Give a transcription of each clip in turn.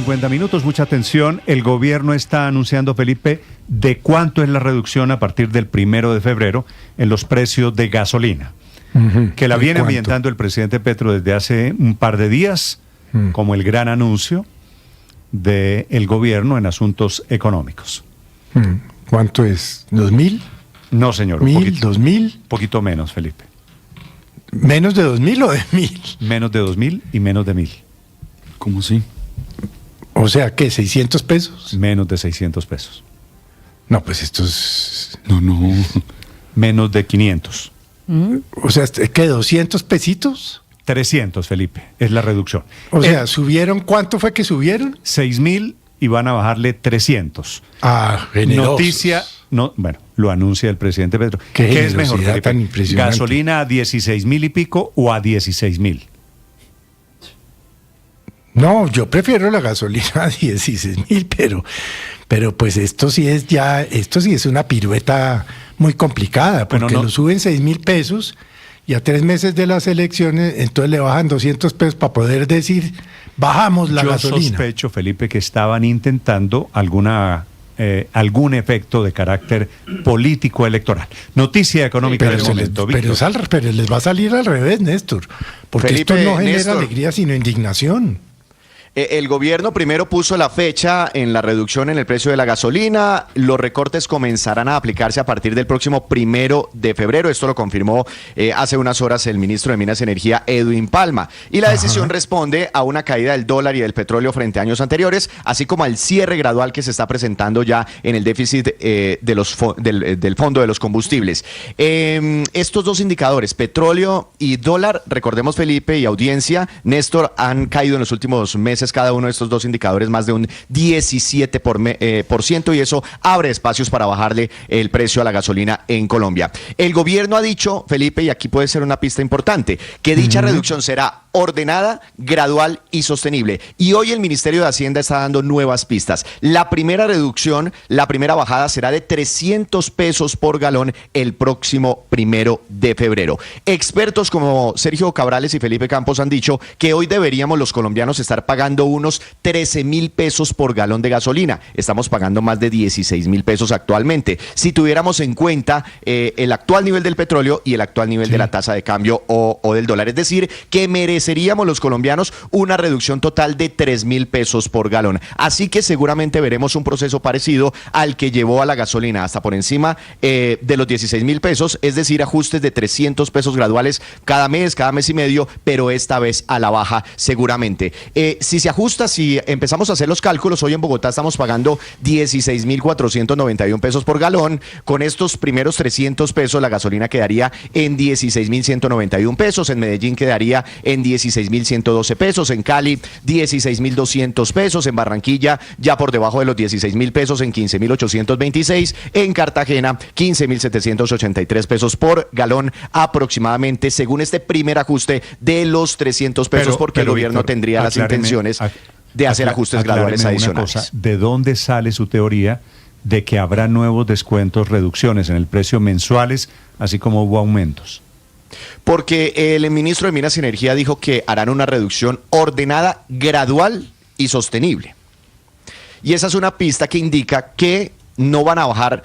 8:50. Mucha atención. El gobierno está anunciando, Felipe, de cuánto es la reducción a partir del 1 de febrero en los precios de gasolina. Que la viene ambientando el presidente Petro desde hace un par de días como el gran anuncio del gobierno en asuntos económicos. ¿Cuánto es? ¿2.000? No, señor. ¿1.000? ¿2.000? Poquito menos, Felipe. ¿Menos de 2.000 o de 1.000? Menos de 2.000 y menos de 1.000. ¿Cómo así? O sea, ¿qué? ¿600 pesos? Menos de 600 pesos. No, pues esto es... No. Menos de 500. O sea, ¿qué? ¿200 pesitos? 300, Felipe, es la reducción. O sea, ¿subieron? ¿Cuánto fue que subieron? 6.000 y van a bajarle 300. Generosos. Noticia, no, bueno, lo anuncia el presidente Petro. ¿Qué es mejor, Felipe? tan impresionante? ¿Gasolina a 16.000 y pico o a 16.000? No, yo prefiero la gasolina a 16.000, pero pues esto sí es una pirueta muy complicada, porque Bueno, no. lo suben 6.000 pesos y a 3 meses de las elecciones, entonces le bajan 200 pesos para poder decir, bajamos la gasolina. Yo sospecho, Felipe, que estaban intentando algún efecto de carácter político electoral. Noticia económica del momento, Víctor. Pero les va a salir al revés, Néstor, porque Felipe, esto no genera Néstor, alegría, sino indignación. El gobierno primero puso la fecha en la reducción en el precio de la gasolina. Los recortes comenzarán a aplicarse a partir del próximo 1 de febrero. Esto lo confirmó hace unas horas el ministro de Minas y Energía, Edwin Palma. Y la decisión responde a una caída del dólar y del petróleo frente a años anteriores, así como al cierre gradual que se está presentando ya en el déficit del fondo de los combustibles. Estos dos indicadores, petróleo y dólar, recordemos, Felipe y audiencia, Néstor, han caído en los últimos meses cada uno de estos dos indicadores más de un 17%, y eso abre espacios para bajarle el precio a la gasolina en Colombia. El gobierno ha dicho, Felipe, y aquí puede ser una pista importante, que dicha reducción será ordenada, gradual y sostenible. Y hoy el Ministerio de Hacienda está dando nuevas pistas. La primera reducción, la primera bajada será de 300 pesos por galón el próximo 1 de febrero. Expertos como Sergio Cabrales y Felipe Campos han dicho que hoy deberíamos los colombianos estar pagando unos 13.000 pesos por galón de gasolina. Estamos pagando más de 16.000 pesos actualmente. Si tuviéramos en cuenta el actual nivel del petróleo y el actual nivel de la tasa de cambio o del dólar, es decir, que mereceríamos los colombianos una reducción total de 3.000 pesos por galón. Así que seguramente veremos un proceso parecido al que llevó a la gasolina hasta por encima de los 16.000 pesos, es decir, ajustes de 300 pesos graduales cada mes y medio, pero esta vez a la baja seguramente. Si se ajusta, si empezamos a hacer los cálculos, hoy en Bogotá estamos pagando 16.491 pesos por galón. Con estos primeros 300 pesos la gasolina quedaría en 16.191 pesos, en Medellín quedaría en 16.112 pesos, en Cali 16.200 pesos, en Barranquilla ya por debajo de los 16.000 pesos en 15.826, en Cartagena 15.783 pesos por galón aproximadamente, según este primer ajuste de los 300 pesos, porque el gobierno Víctor, tendría las intenciones de hacer ajustes graduales adicionales. ¿De dónde sale su teoría de que habrá nuevos descuentos, reducciones en el precio mensuales, así como hubo aumentos? Porque el ministro de Minas y Energía dijo que harán una reducción ordenada, gradual y sostenible. Y esa es una pista que indica que no van a bajar.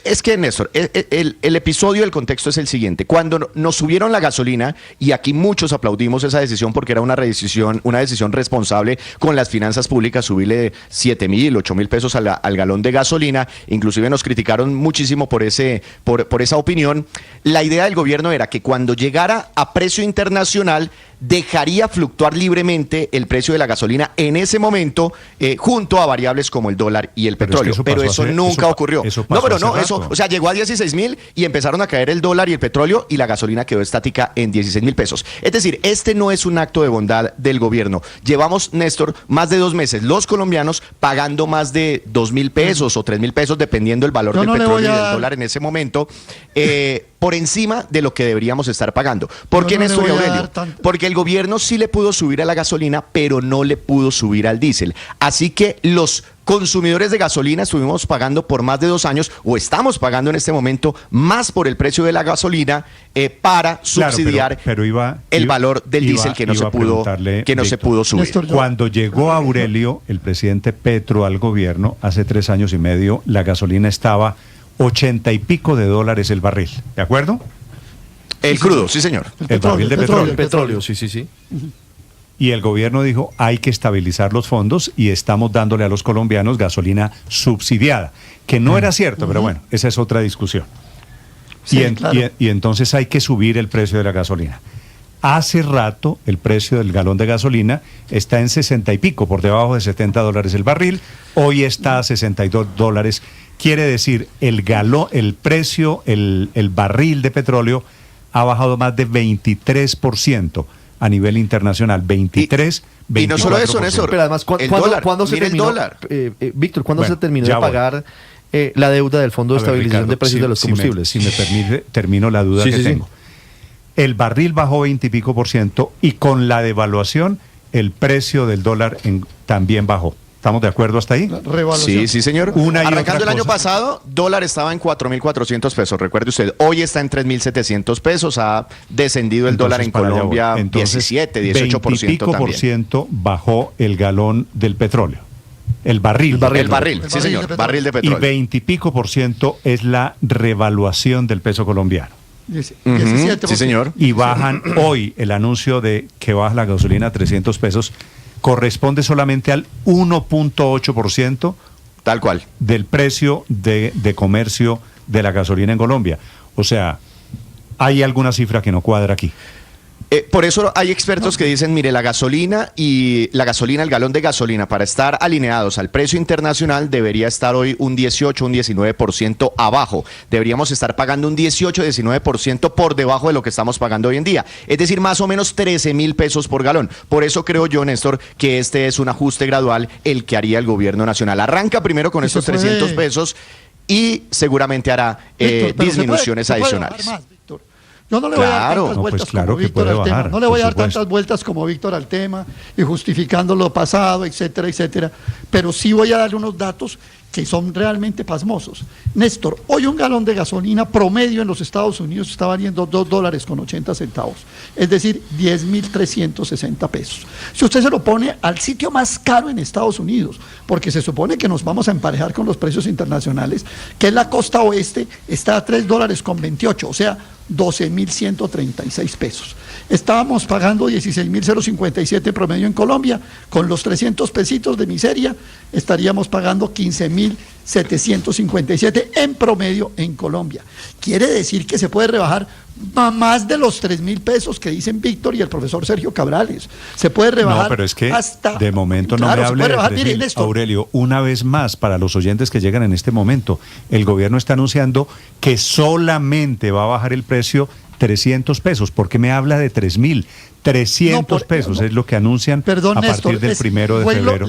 Es que, Néstor, el episodio, el contexto es el siguiente. Cuando nos subieron la gasolina, y aquí muchos aplaudimos esa decisión porque era una decisión responsable con las finanzas públicas, subirle 7.000, 8.000 pesos al galón de gasolina, inclusive nos criticaron muchísimo por esa opinión. La idea del gobierno era que cuando llegara a precio internacional, dejaría fluctuar libremente el precio de la gasolina en ese momento, junto a variables como el dólar y el petróleo. Pero eso nunca ocurrió. O sea, llegó a 16.000 y empezaron a caer el dólar y el petróleo y la gasolina quedó estática en 16.000 pesos. Es decir, este no es un acto de bondad del gobierno. Llevamos, Néstor, más de 2 meses los colombianos pagando más de 2.000 pesos o 3.000 pesos, dependiendo del valor del petróleo y del dólar en ese momento. por encima de lo que deberíamos estar pagando. ¿Por qué, Néstor y Aurelio? Porque el gobierno sí le pudo subir a la gasolina, pero no le pudo subir al diésel. Así que los consumidores de gasolina estuvimos pagando por más de 2 años, o estamos pagando en este momento más por el precio de la gasolina para subsidiar el valor del diésel que no se pudo subir. Néstor, cuando llegó Aurelio, el presidente Petro, al gobierno, hace 3 años y medio, la gasolina estaba $80 y pico el barril, ¿de acuerdo? El crudo, sí señor. El barril de petróleo. Petróleo, sí. Y el gobierno dijo, hay que estabilizar los fondos y estamos dándole a los colombianos gasolina subsidiada, que no era cierto, pero bueno, esa es otra discusión. Sí, y entonces hay que subir el precio de la gasolina. Hace rato el precio del galón de gasolina está en 60 y pico, por debajo de $70 el barril, hoy está a $62. Quiere decir, el precio, el barril de petróleo ha bajado más de 23%. A nivel internacional, 23, 24%. Y no solo eso, Néstor. Pero además, ¿cuándo se terminó, Víctor, ¿cuándo se terminó de pagar la deuda del Fondo de Estabilización de Precios de los Combustibles? Si me permite, termino la duda que tengo. El barril bajó 20 y pico % y con la devaluación, el precio del dólar también bajó. ¿Estamos de acuerdo hasta ahí? Sí, señor. Arrancando el año pasado, dólar estaba en 4.400 pesos, recuerde usted. Hoy está en 3.700 pesos, ha descendido el dólar en Colombia 17, 18% 20 y pico también. % bajó el galón del petróleo. El barril, sí señor, barril de petróleo. Y 20 y pico % es la revaluación del peso colombiano. 17%. Sí, señor. Y bajan hoy el anuncio de que baja la gasolina a 300 pesos. Corresponde solamente al 1.8% tal cual del precio de comercio de la gasolina en Colombia. O sea, hay alguna cifra que no cuadra aquí. Por eso hay expertos que dicen, mire, el galón de gasolina, para estar alineados al precio internacional, debería estar hoy un 18, un 19% abajo. Deberíamos estar pagando un 18, 19% por debajo de lo que estamos pagando hoy en día. Es decir, más o menos 13.000 pesos por galón. Por eso creo yo, Néstor, que este es un ajuste gradual el que haría el gobierno nacional. Arranca primero con estos 300 pesos y seguramente hará disminuciones adicionales. Yo no le voy a dar tantas vueltas como Víctor al tema. No le voy a dar tantas vueltas como Víctor al tema y justificando lo pasado, etcétera, etcétera. Pero sí voy a darle unos datos que son realmente pasmosos. Néstor, hoy un galón de gasolina promedio en los Estados Unidos está valiendo $2.80, es decir, 10.360 pesos. Si usted se lo pone al sitio más caro en Estados Unidos, porque se supone que nos vamos a emparejar con los precios internacionales, que es la costa oeste, está a $3.28, o sea, 12.136 pesos. Estábamos pagando 16.057 promedio en Colombia, con los 300 pesitos de miseria estaríamos pagando 15.757 en promedio en Colombia. Quiere decir que se puede rebajar más de los 3.000 pesos que dicen Víctor y el profesor Sergio Cabrales. Se puede rebajar. No, pero es que hasta, de momento no me hable de 3.000. Aurelio, una vez más, para los oyentes que llegan en este momento, el gobierno está anunciando que solamente va a bajar el precio 300 pesos. ¿Por qué me habla de 3.000? 300 pesos es lo que anuncian a partir del 1 de febrero.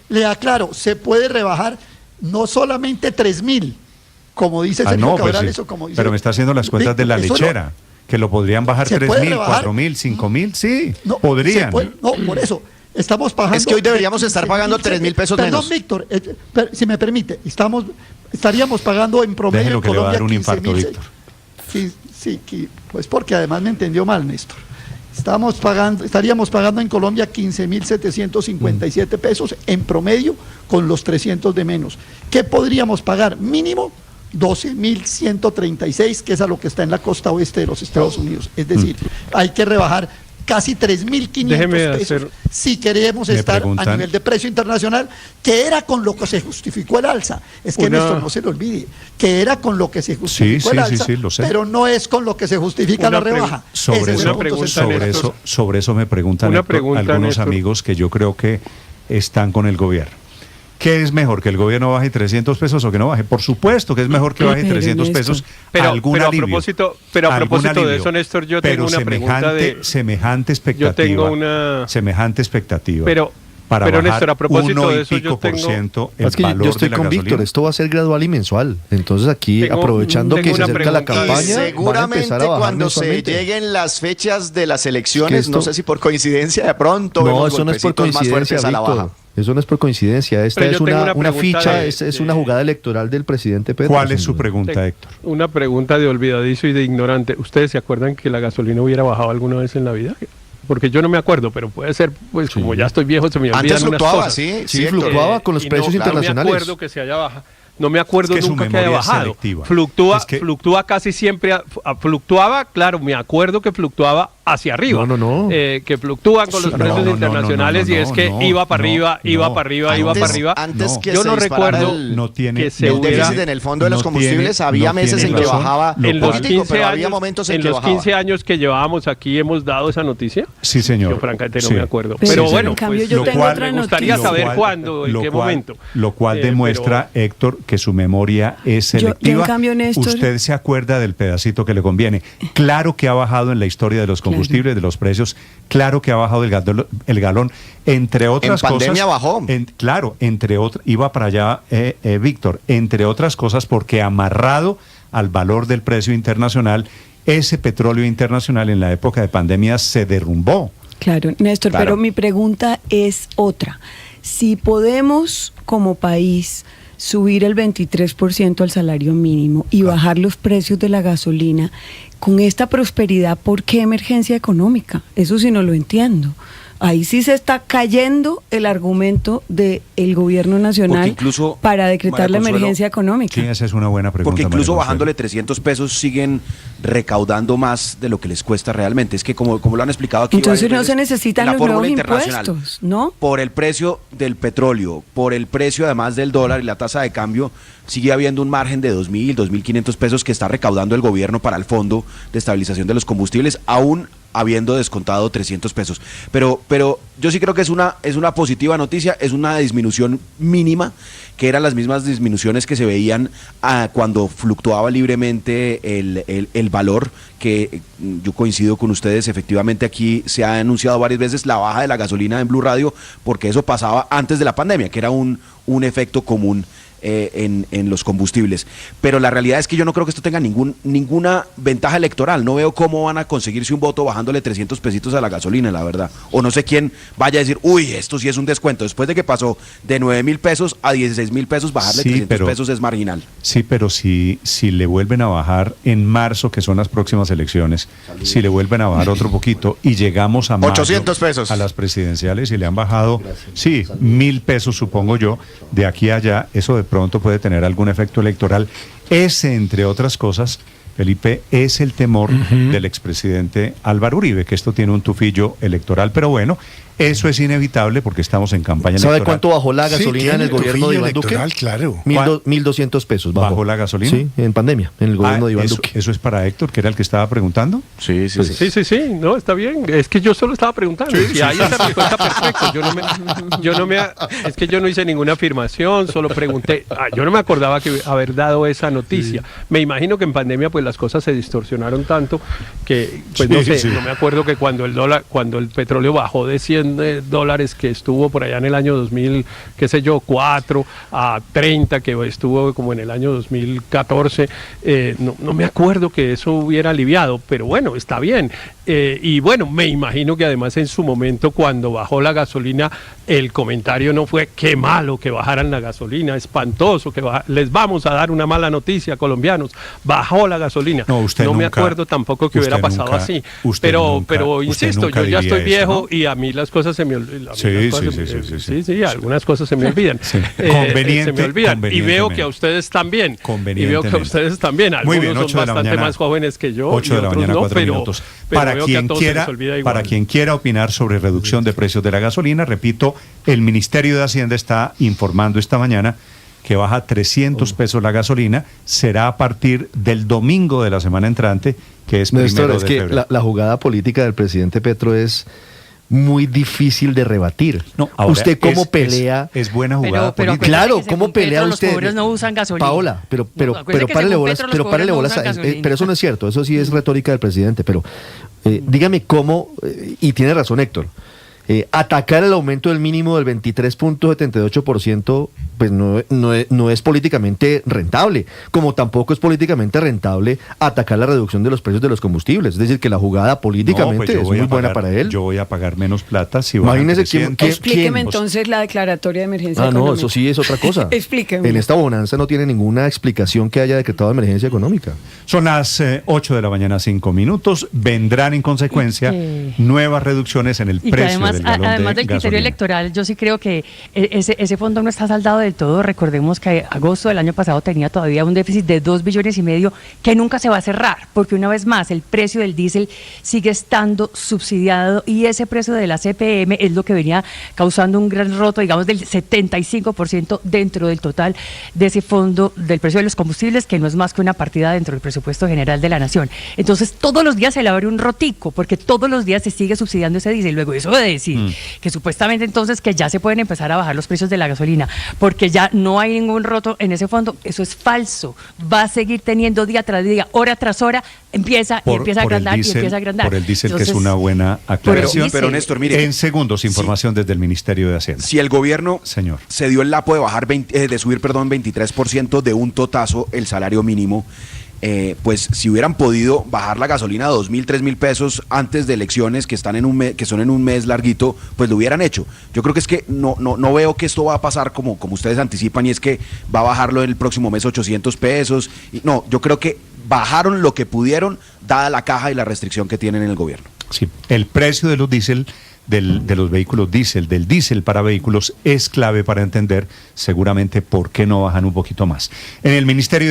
Le aclaro, se puede rebajar no solamente 3.000, como dice Sergio Cabrales o como dice... Pero me está haciendo las cuentas de la lechera, que lo podrían bajar 3.000, 4.000, 5.000, sí, podrían. No, por eso, estamos pagando... Es que hoy deberíamos estar pagando 3.000 pesos menos. Perdón, Víctor, si me permite, estaríamos pagando en promedio en Colombia 15.000... Sí, pues porque además me entendió mal, Néstor. Estaríamos pagando en Colombia 15.757 pesos en promedio con los 300 de menos. ¿Qué podríamos pagar? Mínimo 12.136, que es a lo que está en la costa oeste de los Estados Unidos. Es decir, hay que rebajar casi 3.500 pesos si queremos estar a nivel de precio internacional, que era con lo que se justificó el alza. Es que Néstor, no se le olvide, que era con lo que se justificó el alza, lo sé, pero no es con lo que se justifica la rebaja. Sobre eso me preguntan algunos amigos que yo creo que están con el gobierno. ¿Qué es mejor, que el gobierno baje 300 pesos o que no baje? Por supuesto que es mejor que baje 300 pesos. Pero a propósito de eso, Néstor, yo tengo una pregunta de... Semejante expectativa. Yo tengo una... Semejante expectativa. Pero para pero bajar Néstor, a propósito de eso, yo tengo... Es que yo estoy con Víctor, esto va a ser gradual y mensual. Entonces aquí, aprovechando que se acerca la campaña, y seguramente cuando se lleguen las fechas de las elecciones, no sé si por coincidencia de pronto... No, eso no es por coincidencia, Víctor. Eso no es por coincidencia. Esta es una ficha, es una jugada electoral del presidente Petro. ¿Cuál es su pregunta, Héctor? Una pregunta de olvidadizo y de ignorante. ¿Ustedes se acuerdan que la gasolina hubiera bajado alguna vez en la vida? Porque yo no me acuerdo, pero puede ser, pues como ya estoy viejo, se me olvidan antes unas fluctuaba, cosas. Sí, fluctuaba con los precios internacionales. No me acuerdo que se haya bajado. No me acuerdo nunca que haya bajado. Fluctúa, fluctúa casi siempre, fluctuaba, claro, me acuerdo que fluctuaba hacia arriba. Que fluctúan con los precios internacionales y es que iba para arriba, iba para arriba, iba para arriba. Antes que yo no recuerdo que el déficit en el fondo de los combustibles, había meses en que bajaba. En los 15 años, en los 15 años que llevábamos aquí hemos dado esa noticia. Sí, señor. Yo francamente no me acuerdo. Pero bueno, pues, me gustaría saber cuándo, en qué momento. Lo cual demuestra, Héctor, que su memoria es selectiva. Yo en cambio, Néstor, usted se acuerda del pedacito que le conviene. Claro que ha bajado en la historia de los combustibles, de los precios. Claro que ha bajado el galón, entre otras cosas. En pandemia bajó. Claro, entre otras, iba para allá, Víctor, entre otras cosas porque amarrado al valor del precio internacional, ese petróleo internacional en la época de pandemia se derrumbó. Claro, Néstor, pero mi pregunta es otra. Si podemos, como país, subir el 23% al salario mínimo y bajar los precios de la gasolina, con esta prosperidad, ¿por qué emergencia económica? Eso sí no lo entiendo. Ahí sí se está cayendo el argumento del gobierno nacional para decretar la emergencia económica. Sí, esa es una buena pregunta. Porque incluso bajándole 300 pesos siguen recaudando más de lo que les cuesta realmente. Es que como lo han explicado aquí. Entonces no se necesitan los nuevos impuestos, ¿no? Por el precio del petróleo, por el precio además del dólar y la tasa de cambio, sigue habiendo un margen de 2.000, 2.500 pesos que está recaudando el gobierno para el Fondo de Estabilización de los Combustibles, aún habiendo descontado 300 pesos. Pero yo sí creo que es una positiva noticia, es una disminución mínima, que eran las mismas disminuciones que se veían cuando fluctuaba libremente el valor, que yo coincido con ustedes, efectivamente aquí se ha anunciado varias veces la baja de la gasolina en Blue Radio, porque eso pasaba antes de la pandemia, que era un efecto común en los combustibles. Pero la realidad es que yo no creo que esto tenga ninguna ventaja electoral. No veo cómo van a conseguirse un voto bajándole 300 pesitos a la gasolina, la verdad. O no sé quién vaya a decir, uy, esto sí es un descuento. Después de que pasó de 9.000 pesos a 16.000 pesos, bajarle 300 pesos es marginal. Sí, pero si le vuelven a bajar en marzo, que son las próximas elecciones, si le vuelven a bajar otro poquito y llegamos a mayo, 800 pesos a las presidenciales y le han bajado, 1.000 pesos supongo yo, de aquí a allá, eso de pronto puede tener algún efecto electoral. Ese, entre otras cosas, Felipe, es el temor del expresidente Álvaro Uribe, que esto tiene un tufillo electoral, pero bueno, eso es inevitable porque estamos en campaña electoral. ¿Sabe cuánto bajó la gasolina en el gobierno de Iván Duque? Claro. 1.200 pesos bajó la gasolina. Sí, en pandemia, en el gobierno de Iván Duque. ¿Eso es para Héctor, que era el que estaba preguntando? Sí, no, está bien. Es que yo solo estaba preguntando. Si hay esa respuesta, perfecto. Es que yo no hice ninguna afirmación, solo pregunté. Yo no me acordaba que haber dado esa noticia. Me imagino que en pandemia pues las cosas se distorsionaron tanto que, pues no me acuerdo que cuando el petróleo bajó de $100 que estuvo por allá en el año 2000, qué sé yo, 4 a 30, que estuvo como en el año 2014, no me acuerdo que eso hubiera aliviado, pero bueno, está bien. Y bueno, me imagino que además en su momento cuando bajó la gasolina, el comentario no fue qué malo que bajaran la gasolina, espantoso, les vamos a dar una mala noticia, colombianos, bajó la gasolina. No me acuerdo tampoco que hubiera pasado así, pero insisto, yo ya estoy viejo, ¿no? Y a mí las cosas se me olvidan. Sí, algunas cosas se me olvidan. Se me olvidan. Y veo que a ustedes también. Algunos son bastante más jóvenes que yo. 8 de la mañana, 4 minutos. Para quien quiera opinar sobre reducción de precios de la gasolina, repito, el Ministerio de Hacienda está informando esta mañana que baja 300 pesos la gasolina, será a partir del domingo de la semana entrante, que es primero de febrero. La jugada política del presidente Petro es muy difícil de rebatir. ¿Usted cómo pelea? Es buena jugada política. Claro, ¿cómo pelea usted? Los pobres no usan gasolina. Paola, pero párale bolas, pero eso no es cierto, eso sí es retórica del presidente, pero dígame cómo, y tiene razón Héctor, atacar el aumento del mínimo del 23.78%, pues no es políticamente rentable, como tampoco es políticamente rentable atacar la reducción de los precios de los combustibles. Es decir, que la jugada políticamente es muy buena para él. Yo voy a pagar menos plata si imagínese Explíqueme entonces la declaratoria de emergencia económica. No, eso sí es otra cosa. Explíqueme. En esta bonanza no tiene ninguna explicación que haya decretado emergencia económica. Son las 8 de la mañana, 5 minutos. Vendrán en consecuencia nuevas reducciones en el precio del galón además del criterio electoral, yo sí creo que ese fondo no está saldado del todo. Recordemos que agosto del año pasado tenía todavía un déficit de 2,5 billones que nunca se va a cerrar, porque una vez más el precio del diésel sigue estando subsidiado y ese precio de la CPM es lo que venía causando un gran roto, digamos, del 75% dentro del total de ese fondo del precio de los combustibles, que no es más que una partida dentro del presupuesto general de la nación. Entonces todos los días se le abre un rotico, porque todos los días se sigue subsidiando ese diésel. Luego eso de decir que supuestamente entonces que ya se pueden empezar a bajar los precios de la gasolina, porque ya no hay ningún roto en ese fondo, eso es falso. Va a seguir teniendo día tras día, hora tras hora, empieza a agrandar y empieza a agrandar. Por el diésel, que es una buena aclaración. Pero Néstor, mire. En segundos, información desde el Ministerio de Hacienda. Si el gobierno se dio el lapo de subir 23% de un totazo el salario mínimo, pues si hubieran podido bajar la gasolina a 2.000, 3.000 pesos antes de elecciones que son en un mes larguito, pues lo hubieran hecho. Yo creo que es que no veo que esto va a pasar como ustedes anticipan, y es que va a bajarlo el próximo mes 800 pesos. No, yo creo que bajaron lo que pudieron, dada la caja y la restricción que tienen en el gobierno. Sí, el precio de los diésel, de los vehículos diésel, del diésel para vehículos, es clave para entender seguramente por qué no bajan un poquito más. En el Ministerio de